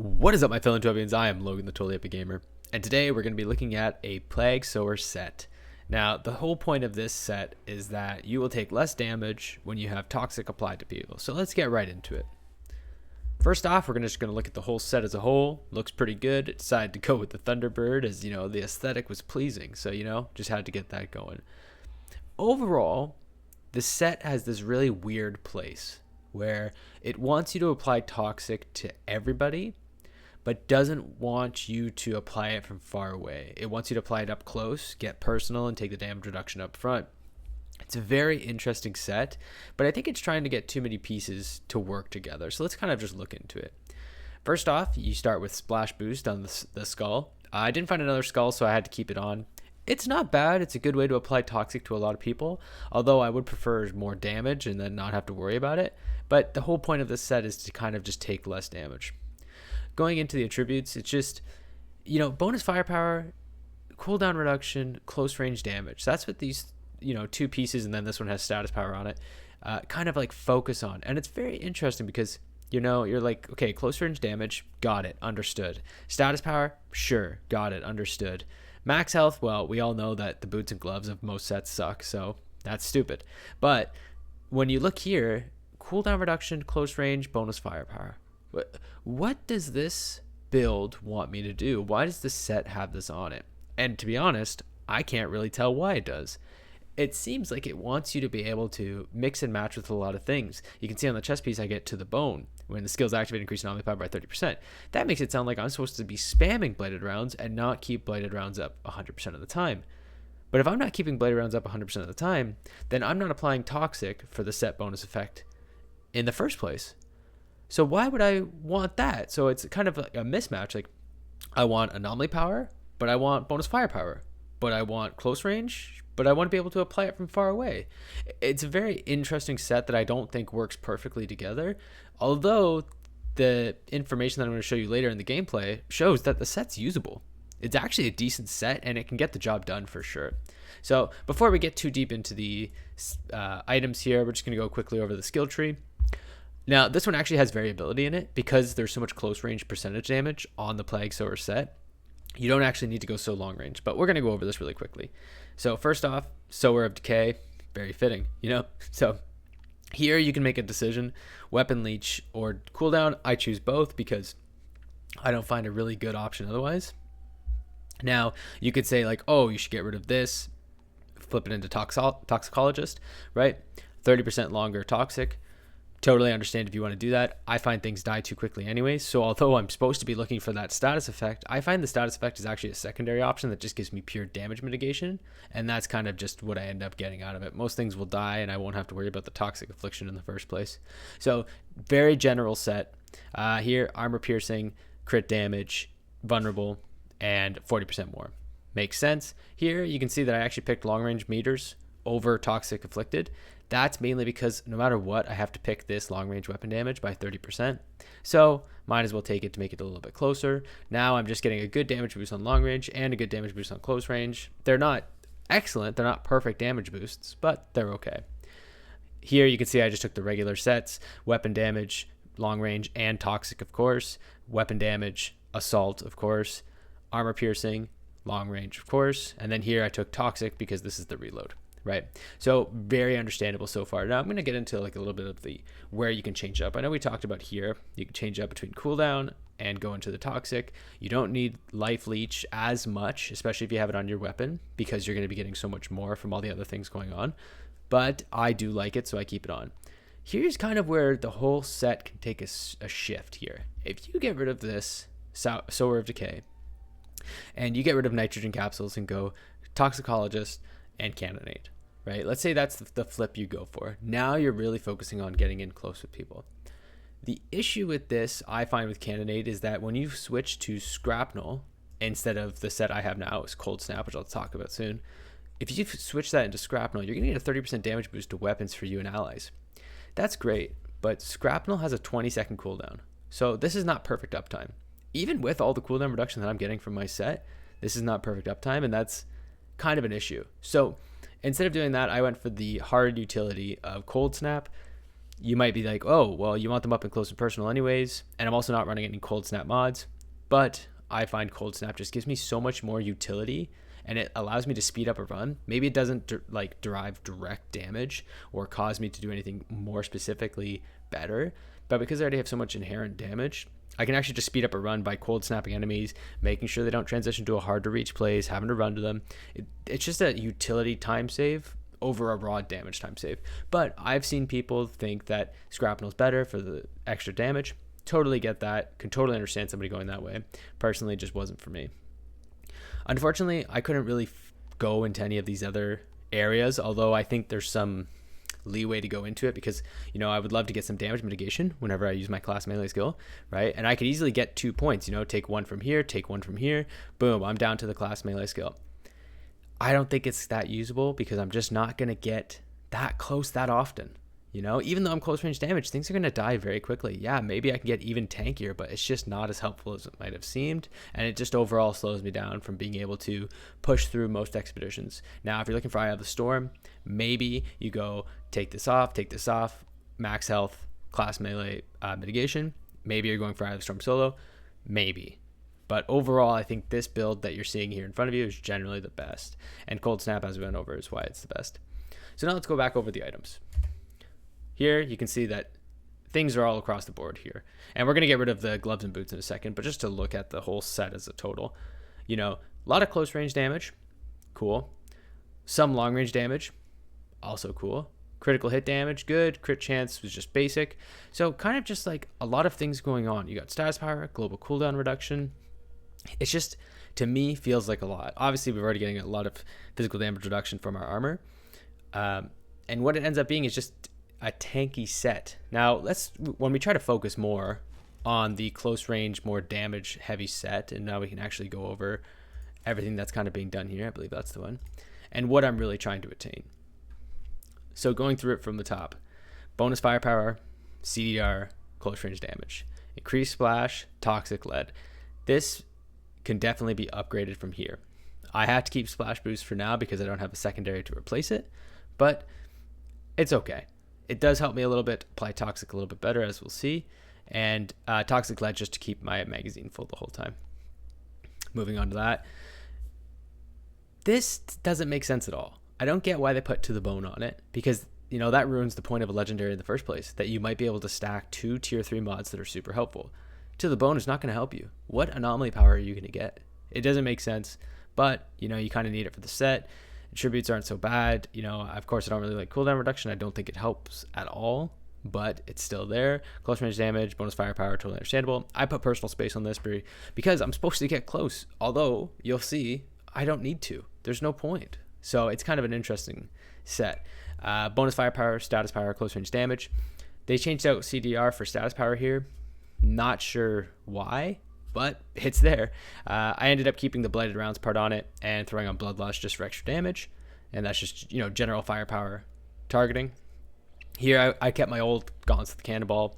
What is up, my fellow Utopians? I am Logan, the Totally Epic Gamer, and today we're going to be looking at a Plague Sower set. Now, the whole point of this set is that you will take less damage when you have Toxic applied to people, so let's get right into it. First off, we're just going to look at the whole set as a whole. Looks pretty good. I decided to go with the Thunderbird as, the aesthetic was pleasing, so, just had to get that going. Overall, the set has this really weird place where it wants you to apply Toxic to everybody, but doesn't want you to apply it from far away. It wants you to apply it up close, get personal, and take the damage reduction up front. It's a very interesting set, but I think it's trying to get too many pieces to work together. So let's kind of just look into it. First off, you start with Splash Boost on the skull. I didn't find another skull, so I had to keep it on. It's not bad. It's a good way to apply Toxic to a lot of people, although I would prefer more damage and then not have to worry about it. But the whole point of this set is to kind of just take less damage. Going into the attributes, it's just, bonus firepower, cooldown reduction, close range damage. That's what these, two pieces, and then this one has status power on it, kind of like focus on. And it's very interesting because, you're like, okay, close range damage, got it, understood. Status power, sure, got it, understood. Max health, well, we all know that the boots and gloves of most sets suck, so that's stupid. But when you look here, cooldown reduction, close range, bonus firepower. What does this build want me to do? Why does this set have this on it? And to be honest, I can't really tell why it does. It seems like it wants you to be able to mix and match with a lot of things. You can see on the chest piece I get to the bone. When the skills activate, increase anomaly power by 30%. That makes it sound like I'm supposed to be spamming bladed rounds and not keep bladed rounds up 100% of the time. But if I'm not keeping bladed rounds up 100% of the time, then I'm not applying Toxic for the set bonus effect in the first place. So why would I want that? So it's kind of like a mismatch. Like, I want anomaly power, but I want bonus firepower, but I want close range, but I want to be able to apply it from far away. It's a very interesting set that I don't think works perfectly together, although the information that I'm going to show you later in the gameplay shows that the set's usable. It's actually a decent set, and it can get the job done for sure. So before we get too deep into the items here, we're just going to go quickly over the skill tree. Now, this one actually has variability in it because there's so much close range percentage damage on the Plague Sower set. You don't actually need to go so long range, but we're going to go over this really quickly. So first off, Sower of Decay, very fitting, So here you can make a decision, weapon leech or cooldown. I choose both because I don't find a really good option otherwise. Now, you could say like, oh, you should get rid of this, flip it into Toxicologist, right? 30% longer Toxic. Totally understand if you want to do that. I find things die too quickly anyways, so although I'm supposed to be looking for that status effect, I find the status effect is actually a secondary option that just gives me pure damage mitigation, and that's kind of just what I end up getting out of it. Most things will die, and I won't have to worry about the Toxic affliction in the first place. So, very general set. Here, armor piercing, crit damage, vulnerable, and 40% more. Makes sense. Here, you can see that I actually picked long range meters over Toxic afflicted. That's mainly because no matter what, I have to pick this long range weapon damage by 30%. So might as well take it to make it a little bit closer. Now I'm just getting a good damage boost on long range and a good damage boost on close range. They're not excellent. They're not perfect damage boosts, but they're okay. Here you can see I just took the regular sets, weapon damage, long range, and Toxic, of course. Weapon damage, assault, of course. Armor piercing, long range, of course. And then here I took Toxic because this is the reload. Right, so very understandable so far. Now I'm going to get into like a little bit of the where you can change up. I know we talked about here you can change up between cooldown and go into the Toxic. You don't need life leech as much, especially if you have it on your weapon, because you're going to be getting so much more from all the other things going on. But I do like it, so I keep it on. Here's kind of where the whole set can take a shift here. If you get rid of this Sower of Decay and you get rid of nitrogen capsules and go Toxicologist and Cannonade, right? Let's say that's the flip you go for. Now you're really focusing on getting in close with people. The issue with this, I find with Cannonade, is that when you switch to Scrapnel instead of the set I have now is Cold Snap, which I'll talk about soon. If you switch that into Scrapnel, you're going to get a 30% damage boost to weapons for you and allies. That's great, but Scrapnel has a 20-second cooldown. So this is not perfect uptime. Even with all the cooldown reduction that I'm getting from my set, this is not perfect uptime, and that's kind of an issue. So instead of doing that, I went for the hard utility of Cold Snap. You might be like, oh, well, you want them up and close and personal anyways, and I'm also not running any cold snap mods, but I find cold snap just gives me so much more utility, and it allows me to speed up a run. Maybe it doesn't derive direct damage or cause me to do anything more specifically better, but because I already have so much inherent damage, I can actually just speed up a run by cold snapping enemies, making sure they don't transition to a hard to reach place, having to run to them. It's just a utility time save over a raw damage time save. But I've seen people think that Scrapnel's better for the extra damage. Totally get that. Can totally understand somebody going that way. Personally, it just wasn't for me. Unfortunately, I couldn't really go into any of these other areas, although I think there's some leeway to go into it because, I would love to get some damage mitigation whenever I use my class melee skill, right? And I could easily get 2 points, take one from here, take one from here, boom, I'm down to the class melee skill. I don't think it's that usable because I'm just not going to get that close that often. Even though I'm close range damage, things are going to die very quickly. Yeah, maybe I can get even tankier, but it's just not as helpful as it might have seemed. And it just overall slows me down from being able to push through most expeditions. Now, if you're looking for Eye of the Storm, maybe you go take this off, max health, class melee mitigation. Maybe you're going for Eye of the Storm solo. Maybe. But overall, I think this build that you're seeing here in front of you is generally the best. And Cold Snap, as we went over, is why it's the best. So now let's go back over the items. Here, you can see that things are all across the board here. And we're going to get rid of the gloves and boots in a second, but just to look at the whole set as a total. A lot of close range damage. Cool. Some long range damage. Also cool. Critical hit damage. Good. Crit chance was just basic. So kind of just like a lot of things going on. You got status power, global cooldown reduction. It's just, to me, feels like a lot. Obviously, we're already getting a lot of physical damage reduction from our armor. And what it ends up being is just a tanky set. Now, when we try to focus more on the close range, more damage heavy set, and now we can actually go over everything that's kind of being done here. I believe that's the one. And what I'm really trying to attain. So going through it from the top, bonus firepower, CDR, close range damage, increased splash, toxic lead. This can definitely be upgraded from here. I have to keep splash boost for now because I don't have a secondary to replace it, but it's okay. It does help me a little bit, apply toxic a little bit better, as we'll see, and toxic lead just to keep my magazine full the whole time. Moving on to that. This doesn't make sense at all. I don't get why they put to the bone on it because, that ruins the point of a legendary in the first place, that you might be able to stack 2 tier 3 mods that are super helpful. To the bone is not going to help you. What anomaly power are you going to get? It doesn't make sense, but, you kind of need it for the set. Attributes aren't so bad. Of course, I don't really like cooldown reduction. I don't think it helps at all, but it's still there. Close range damage, bonus firepower, totally understandable. I put personal space on this because I'm supposed to get close, although you'll see I don't need to. There's no point. So it's kind of an interesting set. Bonus firepower, status power, close range damage. They changed out CDR for status power here. Not sure why, but it's there. I ended up keeping the blighted rounds part on it and throwing on bloodlust just for extra damage, and that's just general firepower targeting. Here I kept my old gauntlets with the cannonball.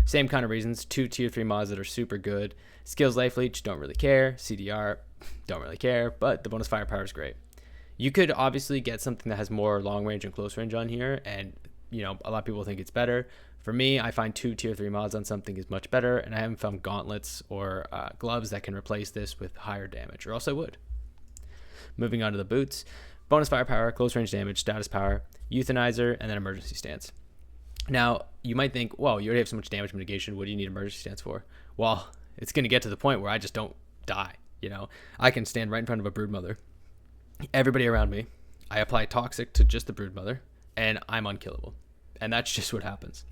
Same kind of reasons. 2 tier 3 mods that are super good. Skills life leech, don't really care. CDR, don't really care, but the bonus firepower is great. You could obviously get something that has more long range and close range on here, and a lot of people think it's better. For me, I find 2 tier 3 mods on something is much better, and I haven't found gauntlets or gloves that can replace this with higher damage, or else I would. Moving on to the boots. Bonus firepower, close range damage, status power, euthanizer, and then emergency stance. Now, you might think, well, you already have so much damage mitigation. What do you need emergency stance for? Well, it's going to get to the point where I just don't die. I can stand right in front of a broodmother. Everybody around me, I apply toxic to just the broodmother, and I'm unkillable. And that's just what happens.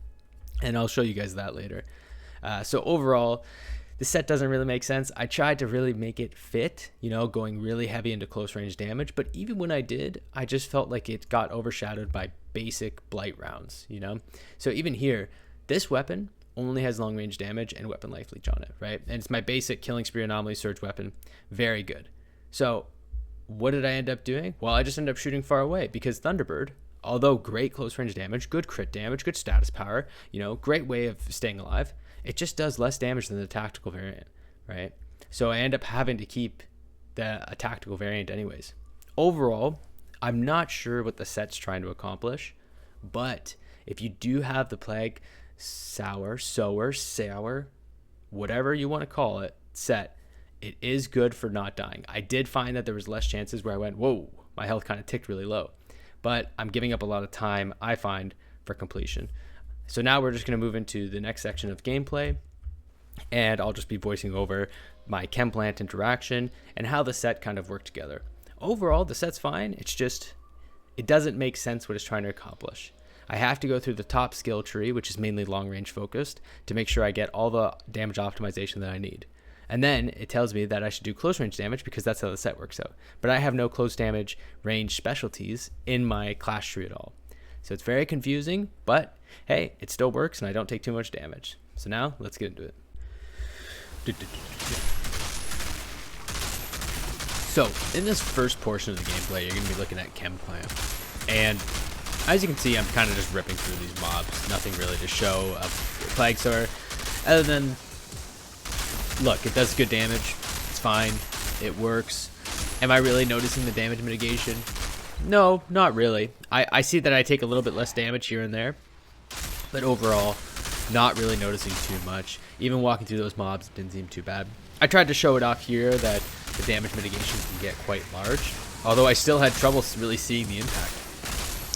And I'll show you guys that later. So overall, the set doesn't really make sense. I tried to really make it fit, going really heavy into close range damage. But even when I did, I just felt like it got overshadowed by basic blight rounds, So even here, this weapon only has long range damage and weapon life leech on it, right? And it's my basic killing spree anomaly surge weapon. Very good. So what did I end up doing? Well, I just ended up shooting far away because Thunderbird, although great close range damage, good crit damage, good status power, great way of staying alive, it just does less damage than the tactical variant, right? So I end up having to keep a tactical variant anyways. Overall, I'm not sure what the set's trying to accomplish, but if you do have the Plague Sower, whatever you want to call it, set, it is good for not dying. I did find that there was less chances where I went, whoa, my health kind of ticked really low. But I'm giving up a lot of time, I find, for completion. So now we're just going to move into the next section of gameplay, and I'll just be voicing over my chem plant interaction and how the set kind of worked together. Overall, the set's fine. It's just, it doesn't make sense what it's trying to accomplish. I have to go through the top skill tree, which is mainly long range focused, to make sure I get all the damage optimization that I need. And then it tells me that I should do close range damage because that's how the set works out. But I have no close damage range specialties in my class tree at all. So it's very confusing, but hey, it still works and I don't take too much damage. So now let's get into it. So in this first portion of the gameplay, you're going to be looking at chem plant. And as you can see, I'm kind of just ripping through these mobs. Nothing really to show of Plague Sower other than, look, it does good damage. It's fine. It works. Am I really noticing the damage mitigation? No, not really. I see that I take a little bit less damage here and there, but overall, not really noticing too much. Even walking through those mobs, it didn't seem too bad. I tried to show it off here that the damage mitigation can get quite large, although I still had trouble really seeing the impact.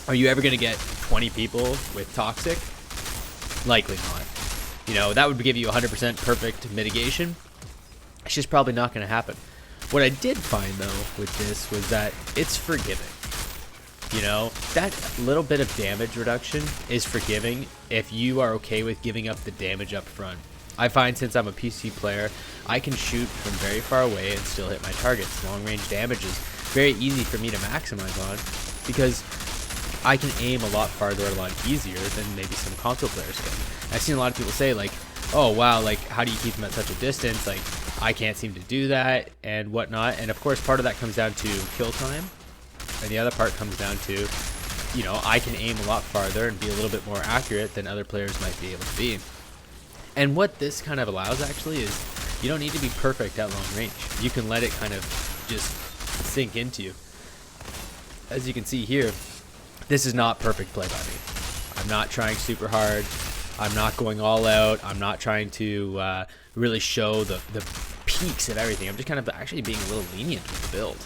Are you ever going to get 20 people with toxic? Likely not. You know, that would give you 100% perfect mitigation. It's just probably not going to happen. What I did find, though, with this was that it's forgiving. You know, that little bit of damage reduction is forgiving if you are okay with giving up the damage up front. I find since I'm a PC player, I can shoot from very far away and still hit my targets. Long range damage is very easy for me to maximize on because I can aim a lot farther and a lot easier than maybe some console players can. I've seen a lot of people say like, oh wow, like how do you keep them at such a distance? Like I can't seem to do that and whatnot. And of course part of that comes down to kill time. And the other part comes down to, you know, I can aim a lot farther and be a little bit more accurate than other players might be able to be. And what this kind of allows actually is you don't need to be perfect at long range. You can let it kind of just sink into you. As you can see here, this is not perfect play by me. I'm not trying super hard. I'm not going all out. I'm not trying to really show the peaks of everything. I'm just kind of actually being a little lenient with the build.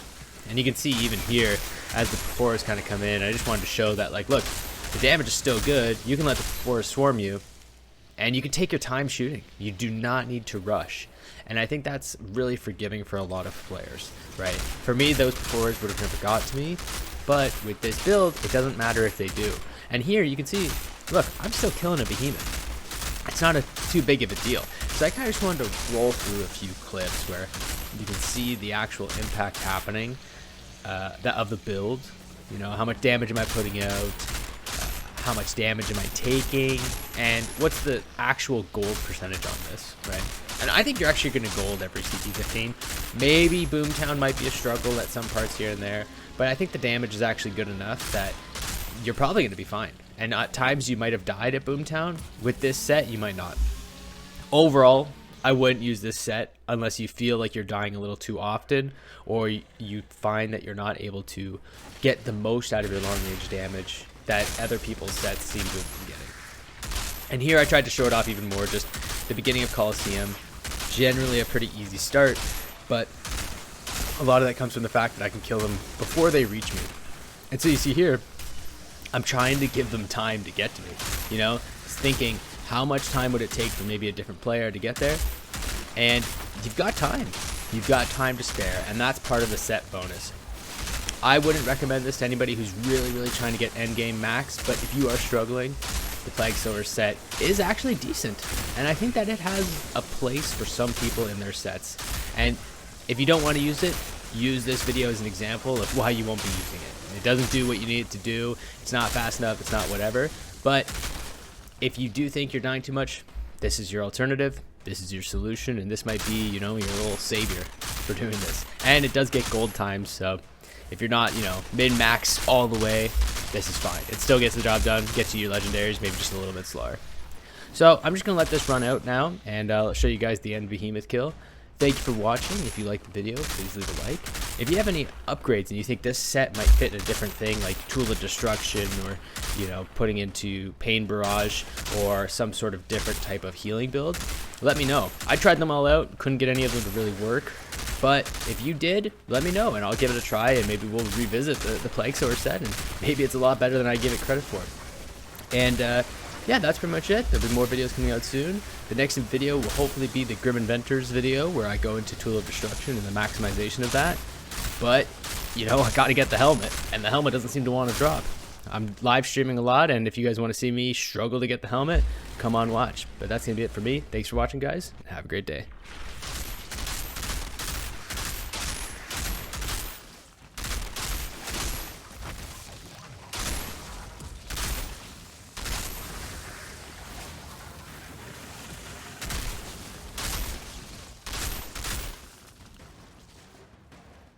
And you can see even here, as the Perforers kind of come in, I just wanted to show that, like, look, the damage is still good. You can let the Perforers swarm you, and you can take your time shooting. You do not need to rush. And I think that's really forgiving for a lot of players, right? For me, those Perforers would have never got to me, but with this build, it doesn't matter if they do. And here you can see, look, I'm still killing a behemoth. It's not too big of a deal. So I kind of just wanted to roll through a few clips where you can see the actual impact happening of the build. You know, how much damage am I putting out? How much damage am I taking? And what's the actual gold percentage on this, right? And I think you're actually going to gold every CT15. Maybe Boomtown might be a struggle at some parts here and there, but I think the damage is actually good enough that you're probably going to be fine. And at times you might have died at Boomtown. With this set, you might not. Overall, I wouldn't use this set unless you feel like you're dying a little too often, or you find that you're not able to get the most out of your long range damage that other people's sets seem to have been getting. And here I tried to show it off even more, just the beginning of Coliseum, generally a pretty easy start, but a lot of that comes from the fact that I can kill them before they reach me. And so you see here, I'm trying to give them time to get to me, you know, thinking how much time would it take for maybe a different player to get there? And you've got time. You've got time to spare, and that's part of the set bonus. I wouldn't recommend this to anybody who's really trying to get endgame max, but if you are struggling, the Plague Sower set is actually decent. And I think that it has a place for some people in their sets. And if you don't want to use it, use this video as an example of why you won't be using it. It doesn't do what you need it to do. It's not fast enough. It's not whatever. But if you do think you're dying too much, this is your alternative. This is your solution, and this might be, you know, your little savior for doing this. And it does get gold times, so if you're not, you know, min-max all the way, this is fine. It still gets the job done, gets you your legendaries, maybe just a little bit slower. So I'm just going to let this run out now, and I'll show you guys the end behemoth kill. thank you for watching. If you liked the video, please leave a like. If you have any upgrades and you think this set might fit in a different thing, like Tool of Destruction, or putting into Pain Barrage, or some sort of different type of healing build, let me know. I tried them all out, couldn't get any of them to really work, but if you did, let me know and I'll give it a try, and maybe we'll revisit the Plague Sower set, and maybe it's a lot better than I give it credit for. And yeah, that's pretty much it. There'll be more videos coming out soon. The next video will hopefully be the Grim Inventors video, where I go into Tool of Destruction and the maximization of that. But, I gotta get the helmet, and the helmet doesn't seem to want to drop. I'm live streaming a lot, and if you guys want to see me struggle to get the helmet, come on watch. But that's gonna be it for me. Thanks for watching, guys, and have a great day.